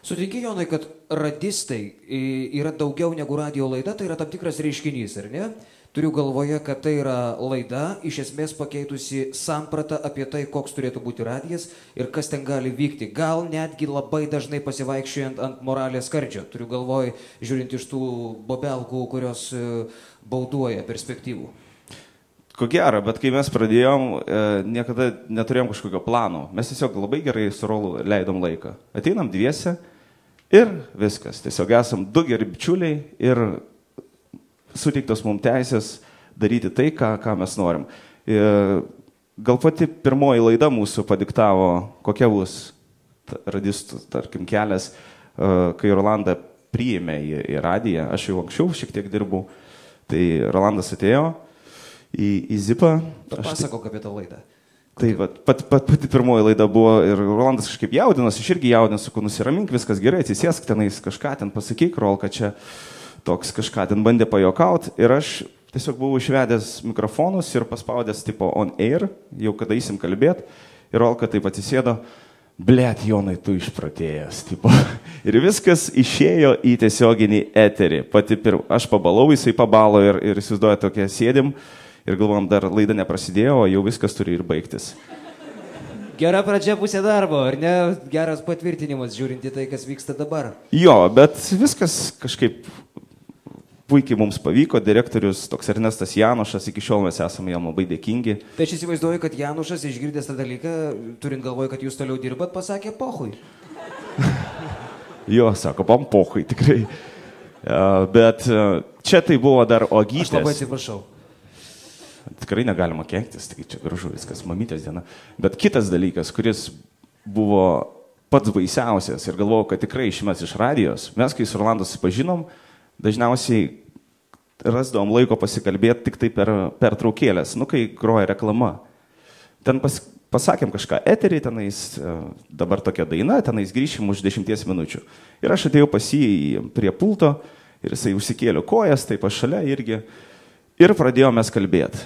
Sutinki, Jonai, kad radistai yra daugiau negu radio laida, tai yra tam tikras reiškinys, ar ne? Turiu galvoje, kad tai yra laida, iš esmės pakeitusi sampratą apie tai, koks turėtų būti radijas ir kas ten gali vykti. Gal netgi labai dažnai pasivaikščiojant ant moralės skardžio. Turiu galvoje, žiūrint iš tų bobelkų, kurios bauduoja perspektyvų. Ko gero, bet kai mes pradėjom, niekada neturėjom kažkokio plano. Mes tiesiog labai gerai su Rolu leidom laiką. Ateinam dviese ir viskas. Tiesiog esam du geri bičiuliai ir suteiktos mums teisės daryti tai, ką mes norim. Gal pati pirmoji laida mūsų padiktavo, kokia bus radistų, tarkim, kelias, kai Rolandą priėmė į radiją. Aš jau anksčiau šiek tiek dirbau. Tai Rolandas atėjo į Zipą. Pasakok apie tą laidą. Tai pati pirmoji laida buvo ir Rolandas kažkaip jaudinas, aš irgi jaudinas, sakau, nusiramink, viskas gerai, atsisėsk tenais, kažką ten pasakyk, Rolka čia toks kažką ten bandė pajuokauti ir aš tiesiog buvau išvedęs mikrofonus ir paspaudęs tipo on air, jau kada eisim kalbėti, ir Rolka taip atsisėdo, blėt, Jonai, tu išpratėjęs, tipo. Ir viskas išėjo į tiesioginį eterį. Aš pabalau, jisai pabalo ir įsivaizduoja tokia sėdim ir galvom, dar laida neprasidėjo, o jau viskas turi ir baigtis. Gera pradžia pusė darbo, ar ne? Geras patvirtinimas, žiūrint į tai, kas vyksta dabar. Jo, bet viskas kažkaip puikiai mums pavyko, direktorius toks Ernestas Janušas, iki šiol mes esame jam labai dėkingi. Tai aš įsivaizduoju, kad Janušas, išgirdęs tą dalyką, turint galvoje, kad jūs toliau dirbat, pasakė pohui. Jo, sako, pam pohui, tikrai. Bet čia tai buvo dar Ogytės. Aš labai atsiprašau. Tikrai negalima kenktis, tai čia gražu viskas, mamytės diena. Bet kitas dalykas, kuris buvo pats baisiausias ir galvojau, kad tikrai išmes iš radijos, mes kai su Rolandu susipažinom, dažniausiai rasdavom laiko pasikalbėti tik tai per traukėlės, kai groja reklama. Ten pasakėm kažką eterį, tenais dabar tokia daina, tenais grįšim už 10 minučių. Ir aš atėjau pas jį prie pulto ir jisai užsikėlė kojas, taip aš šalia irgi. Ir pradėjome kalbėti,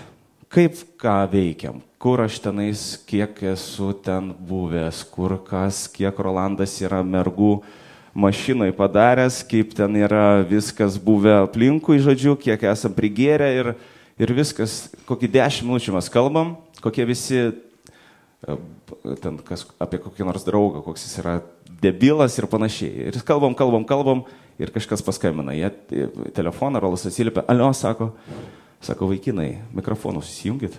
kaip ką veikiam, kur aš tenais, kiek esu ten buvęs, kur kas, kiek Rolandas yra mergų mašinai padaręs, kaip ten yra viskas buvę aplinkui, žodžiu, kiek esam prigėrę ir viskas, kokį 10 minučių mes kalbam, kokie visi, ten, apie kokį nors draugą, koks jis yra debilas ir panašiai. Ir kalbam ir kažkas paskambina. Jie telefoną, Rolas atsiliepia, alio, sako, vaikinai, mikrofonus įsijungit.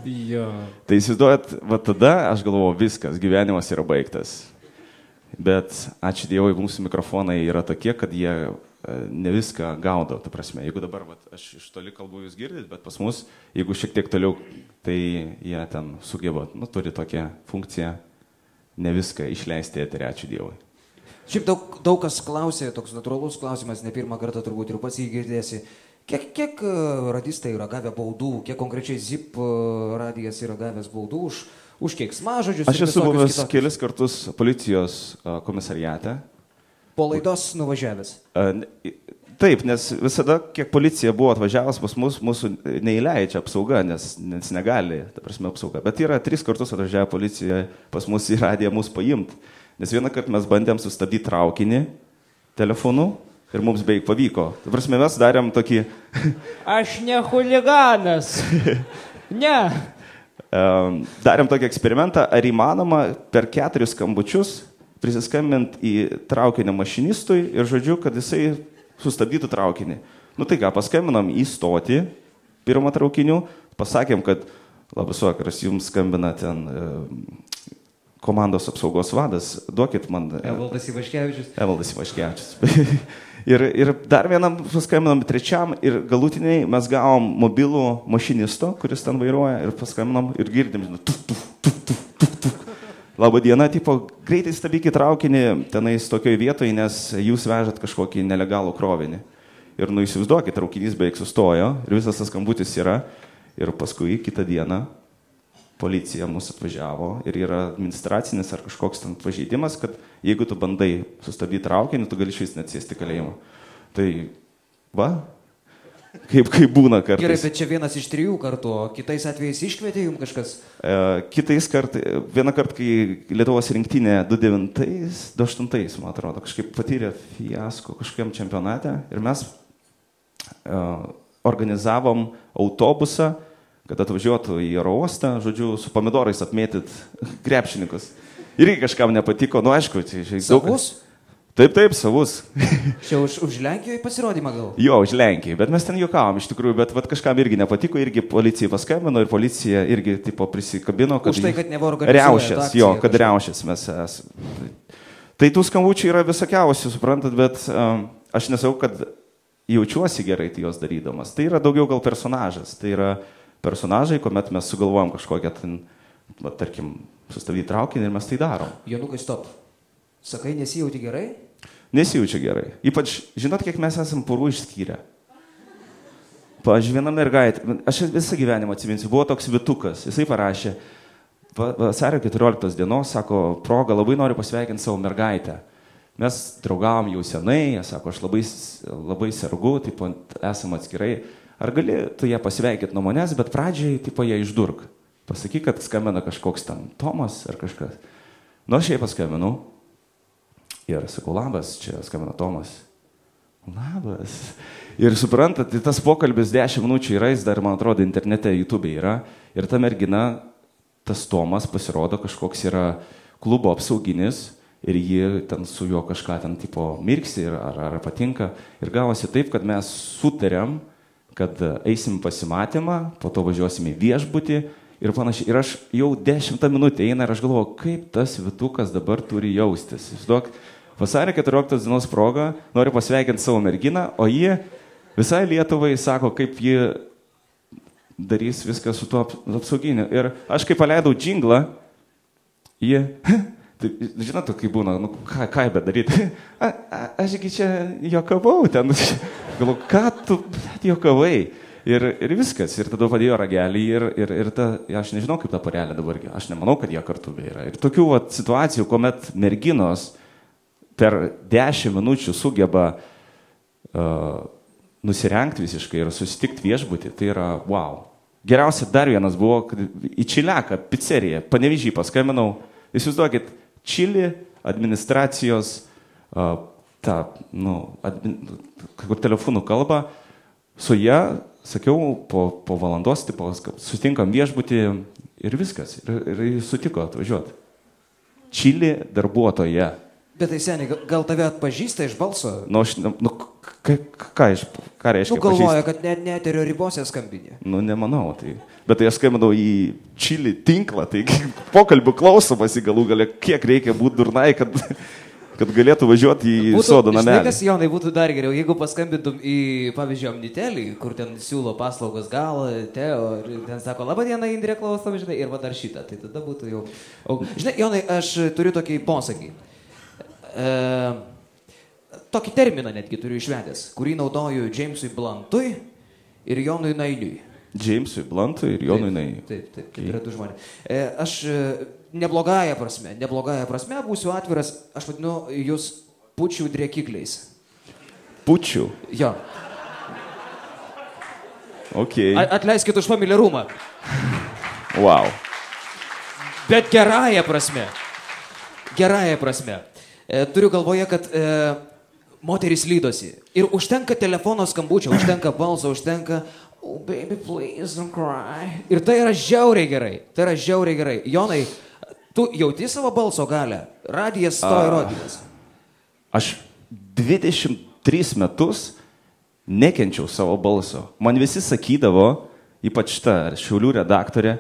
Jo. Tai įsivaizduojat, va tada aš galvoju, viskas, gyvenimas yra baigtas. Bet ačiū Dievui, mūsų mikrofonai yra tokie, kad jie ne viską gaudo. Ta prasme, jeigu dabar aš iš toli kalbu, jūs girdit, bet pas mus, jeigu šiek tiek toliau, tai jie ten sugeba, turi tokią funkciją ne viską išleisti eterį, ačiū Dievui. Šiaip daug kas klausė, toks natūralus klausimas, ne pirmą kartą turbūt ir pats jį girdėsi. Kiek radistai yra gavę baudų, kiek konkrečiai ZIP radijas yra gavęs baudų už keiksmažodžius? Aš esu buvęs kelis kartus policijos komisariate. Po laidos nuvažiavęs? Taip, nes visada, kiek policija buvo atvažiavęs pas mūsų neįleidžia apsauga, nes negali, ta prasme, apsauga. Bet yra 3 kartus atvažiavę policija pas mus į radiją mus paimti. Nes vieną kartą mes bandėm sustabdyti traukinį telefonu ir mums beveik pavyko. Ta prasme, mes darėm tokį... Aš ne chuliganas. Ne. Darėm tokį eksperimentą, ar įmanoma per 4 skambučius prisiskambint į traukinio mašinistui ir žodžiu, kad jisai sustabdytų traukinį. Tai ką, paskambinom į stotį pirmą traukinių, pasakėm, kad labas vakaras, jums skambina ten komandos apsaugos vadas, duokit man... Evaldas Ivaškevičius. Evaldas Ivaškevičius. Ir dar vienam paskambinom, trečiam ir galutiniai mes gavom mobilų mašinisto, kuris ten vairuoja ir paskambinom ir girdim, Labą dieną, tipo, greitai stabdykit traukinį tenais tokioj vietoj, nes jūs vežat kažkokį nelegalų krovinį. Ir įsivaizduokit, traukinys beveik sustojo ir visas tas skambutis yra. Ir paskui kitą dieną policija mūsų atvažiavo ir yra administracinis ar kažkoks ten pažeidimas, kad jeigu tu bandai sustabdyti traukinį, tu gali išvis net sėsti kalėjimą. Tai va, kaip būna kartais. Gerai, bet čia vienas iš 3 kartų, o kitais atvejais iškvietė jums kažkas? Kitais kartais, vieną kartą, kai Lietuvos rinktinė 2008, man atrodo, kažkaip patyrė fiasko kažkokiam čempionate ir mes organizavom autobusą, kad atvažiuotų į oro uostą, žodžiu, su pomidorais apmėtyt krepšininkus. Irgi kažkam nepatiko, nu aišku, čia Savus? Taip, savus. Čia už Lenkijoje pasirodymą gal? Jo, už Lenkiją, bet mes ten juokavom iš tikrųjų, bet kažkam irgi nepatiko, irgi policijai paskambino ir policija irgi tipo prisikabino, kad... Už tai, kad nevorganizuoja riaušės, jo, kad riaušės mes esame. Tai tų skambučių yra visokiausių, suprantat, bet aš nesakau, kad jaučiuosi gerai tai jos darydamas. Tai yra daugiau gal personažas, tai yra personažai, kuomet mes sugalvojam kažkokią, tarkim, sustabdyti traukinį ir mes tai darom. Jonukai, stop. Sakai, nesijauti gerai? Nesijaučiu gerai. Ypač, žinot, kiek mes esam porų išskyrę. Pavyzdžiui, viena mergaitė, aš visą gyvenimą atsiminsiu, buvo toks Vitukas, jisai parašė, vasario 14 dienos, sako, proga, labai noriu pasveikinti savo mergaitę. Mes draugavom jau senai, sako, aš labai sergu, taip, esam atskirai. Ar gali tu ją pasveikinti nuo manęs, bet pradžiai, taip, ją išdurk. Pasakyk, kad skambina kažkoks ten Tomas ar kažkas. Nu, aš jai paskambinu. Ir sakau, labas, čia skambina Tomas. Labas. Ir suprantat, tas pokalbis 10 minučių yra, jis dar, man atrodo, internete, YouTube yra. Ir ta mergina, tas Tomas, pasirodo, kažkoks yra klubo apsauginis ir ji ten su juo kažką ten tipo mirksi ar patinka. Ir gavosi taip, kad mes sutarėm, kad eisim pasimatymą, po to važiuosim į viešbutį ir panašiai. Ir aš jau 10 minutę eina ir aš galvoju, kaip tas Vitukas dabar turi jaustis. Įsivaizduok, vasario 14 dienos proga noriu pasveikinti savo merginą, o ji visai Lietuvai sako, kaip ji darys viską su tuo apsauginiu. Ir aš kai paleidau džinglą, ji, tai, žinot, kaip būna, nu ką bedaryti, ašgi čia juokavau ten, galvoju, ką tu juokavai. Ir viskas, ir tada padėjo ragelį ir ta, aš nežinau, kaip ta porelė dabar, aš nemanau, kad jie kartu yra. Ir tokių situacijų, kuomet merginos per 10 minučių sugeba nusirengti visiškai ir susitikti viešbutį, tai yra wow. Geriausia dar vienas buvo, kad į Čiliaką, pizzeriją, Panevėžį paskambinau, įsivaizduokit, Čili administracijos, kur telefonų kalba, su ją, sakiau, po valandos, tipo, susitinkam viešbutį ir viskas, ir sutiko atvažiuoti. Čili darbuotoja. Bet tai seniai, gal tave atpažįsta iš balso? Nu, ką reiškia? Nu, galvoja, kad net eterio ribose skambinė. Nu, nemanau, tai. Bet tai aš skambinau į Čili tinklą, tai pokalbių klausomasi galų gale, kiek reikia būti durnai, kad galėtų važiuoti į sodo namelį. Žinai, kas, Jonai, būtų dar geriau, jeigu paskambintum į, pavyzdžiui, Omnitelį, kur ten siūlo paslaugos gal, Teo, ir ten sako, laba diena, Indrė, klausom, žinai, ir va dar šitą, tai tada būtų jau... Žinai, Jonai, aš turiu tokį posakį. Tokį terminą netgi turiu išvedęs, kurį naudoju Jamesui Bluntui ir Jonui Nainiui. Jamesui Bluntui ir Jonui Nainiui. Taip, kaip yra du žmonės. Aš neblogąją prasme būsiu atviras, aš vadinu jūs pučių driekikliais. Pučių? Jo. Okay. Atleiskit už familiarumą. Wow. Bet gerąją prasme. Turiu galvoje, kad moteris lydosi. Ir užtenka telefono skambučio, užtenka balso, užtenka oh baby please don't cry. Ir tai yra žiauriai gerai. Jonai, tu jauti savo balso galę? Radijas to įrodymas. Aš 23 metus nekenčiau savo balso. Man visi sakydavo, ypač ta Šiaulių redaktorė,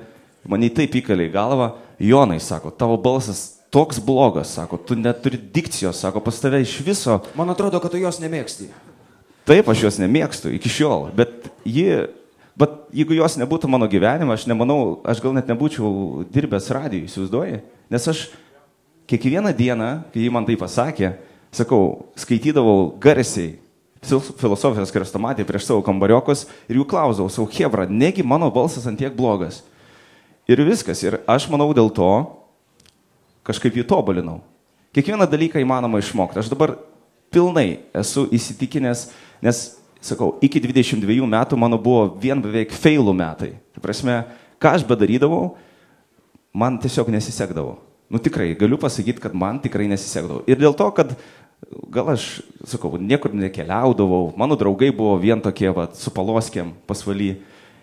man į taip įkalė į galvą, Jonai, sako, tavo balsas toks blogas, sako, tu neturi dikcijos, sako, pas tave iš viso. Man atrodo, kad tu jos nemėgsti. Taip, aš jos nemėgstu iki šiol, bet jeigu jos nebūtų mano gyvenime, aš nemanau, aš gal net nebūčiau dirbęs radijui, įsivaizduoji? Nes aš kiekvieną dieną, kai ji man tai pasakė, sakau, skaitydavau garsiai filosofijos krestomatį prieš savo kambariokus ir jų klausdavau, savo chebra, negi mano balsas antiek blogas. Ir viskas, ir aš manau dėl to, kažkaip jį tobulinau. Kiekvieną dalyką įmanoma išmokti. Aš dabar pilnai esu įsitikinęs, nes sakau, iki 22 metų mano buvo vien beveik failų metai. Tai prasme, ką aš bedarydavau, man tiesiog nesisekdavo. Nu tikrai, galiu pasakyti, kad man tikrai nesisekdavo. Ir dėl to, kad gal aš, sakau, niekur nekeliaudavau, mano draugai buvo vien tokie, su paloskėm pasvaly.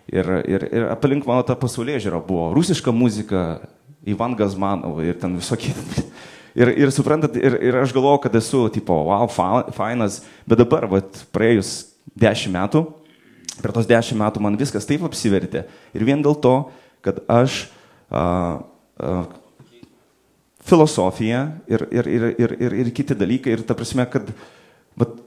Ir aplink mano tą pasaulyje žiūrą buvo rusiška muzika, Ivan Gazmanov ir ten visokie. Ir suprantat, ir aš galvoju, kad esu, tipo, wow, fainas, bet dabar, praėjus 10 metų, per tos 10 metų man viskas taip apsivertė. Ir vien dėl to, kad aš filosofija ir kiti dalykai, ir ta prasme, kad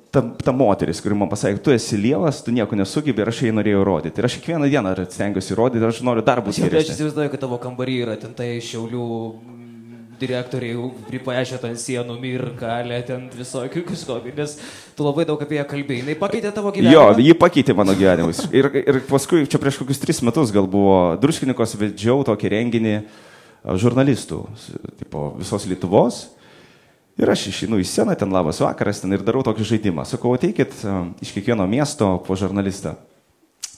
ta moteris, kuri man pasakė, tu esi lievas, tu nieko nesugebi ir aš jai norėjau rodyti. Ir aš kiekvieną dieną stengiuosi rodyti ir aš noriu dar būti geresnis. Aš įsivaizduoju, kad tavo kambarį yra ten tai Šiaulių direktoriai pripaišė ant sienų ir kalė ten visokių kažkokį, nes tu labai daug apie ją kalbėjai. Jis pakeitė tavo gyvenimą? Jo, ji pakeitė mano gyvenimus. Ir paskui, čia prieš kokius 3 metus gal buvo, Druskinikos vedžiau tokį renginį žurnalistų, tipo, visos Lietuvos. Ir aš išeinu į sceną, ten labas vakaras, ten ir darau tokį žaidimą. Sakau, ateikit iš kiekvieno miesto po žurnalistą.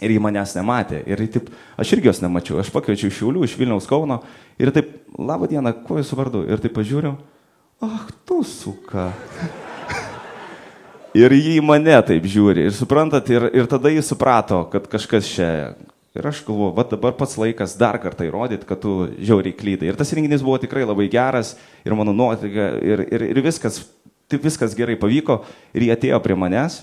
Ir jį manęs nematė. Ir taip, aš irgi jos nemačiau. Aš pakviečiau iš Šiaulių, iš Vilniaus, Kauno. Ir taip, labą dieną, kuo jūsų vardu? Ir taip pažiūriu, tu suka. Ir jį į mane taip žiūri. Ir suprantat, ir tada jis suprato, kad kažkas čia. Ir aš galvoju, dabar pats laikas dar kartą įrodyti, kad tu žiauriai klydai. Ir tas renginys buvo tikrai labai geras, ir mano nuotaika, ir viskas gerai pavyko. Ir jie atėjo prie manęs,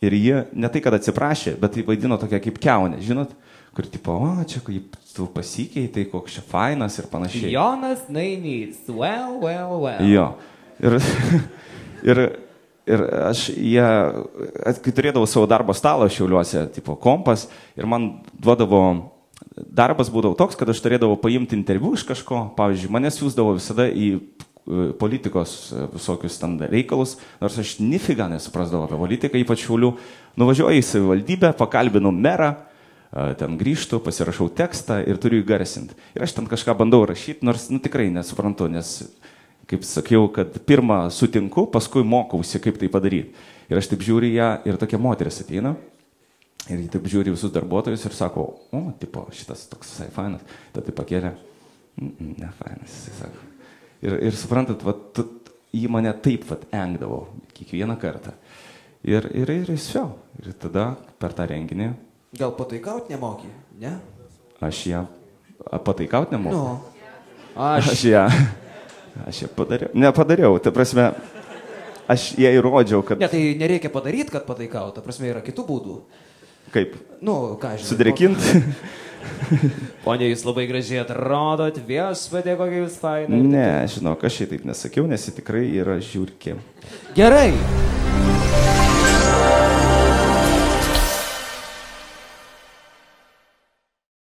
ir jie ne tai, kad atsiprašė, bet jie vaidino tokia kaip keunė, žinot, kur tipo, čia kaip tu pasikeitei, tai koks čia fainas ir panašiai. Jonas Nainys, well. Jo. Ir aš, kai turėdavau savo darbo stalą Šiauliuose, tipo kompas, ir man duodavo, darbas būdavo toks, kad aš turėdavau paimti interviu iš kažko, pavyzdžiui, mane siūsdavo visada į politikos visokius ten reikalus, nors aš nifiga nesuprasdavau apie politiką, ypač Šiaulių, nuvažiuoju į savivaldybę, pakalbinu merą, ten grįžtu, pasirašau tekstą ir turiu įgarsinti. Ir aš ten kažką bandau rašyti, nors tikrai nesuprantu, nes kaip sakiau, kad pirmą sutinku, paskui mokausi, kaip tai padaryti. Ir aš taip žiūriu ją ir tokia moteris ateina. Ir jie taip žiūri visus darbuotojus ir sako, tipo, šitas toks visai fainas. Tada taip pakėlė, ne fainas, jis sako. Ir suprantat, jį mane taip engdavo kiekvieną kartą. Ir jis vėl. Ir tada per tą renginį. Gal pataikaut nemoki, ne? Aš ją pataikaut nemoku. No. Aš ją padariau. Nepadariau, ta prasme, aš ją įrodžiau, kad... Ne, tai nereikia padaryti, kad pataikaut, ta prasme, yra kitų būdų. Kaip? Ką žinai. Sudrėkinti? Ponia, jūs labai gražiai atrodot, viešpatie, kokie jūs fainai. Ne, žinok, aš šitaip nesakiau, nes ji tikrai yra žiurkė. Gerai.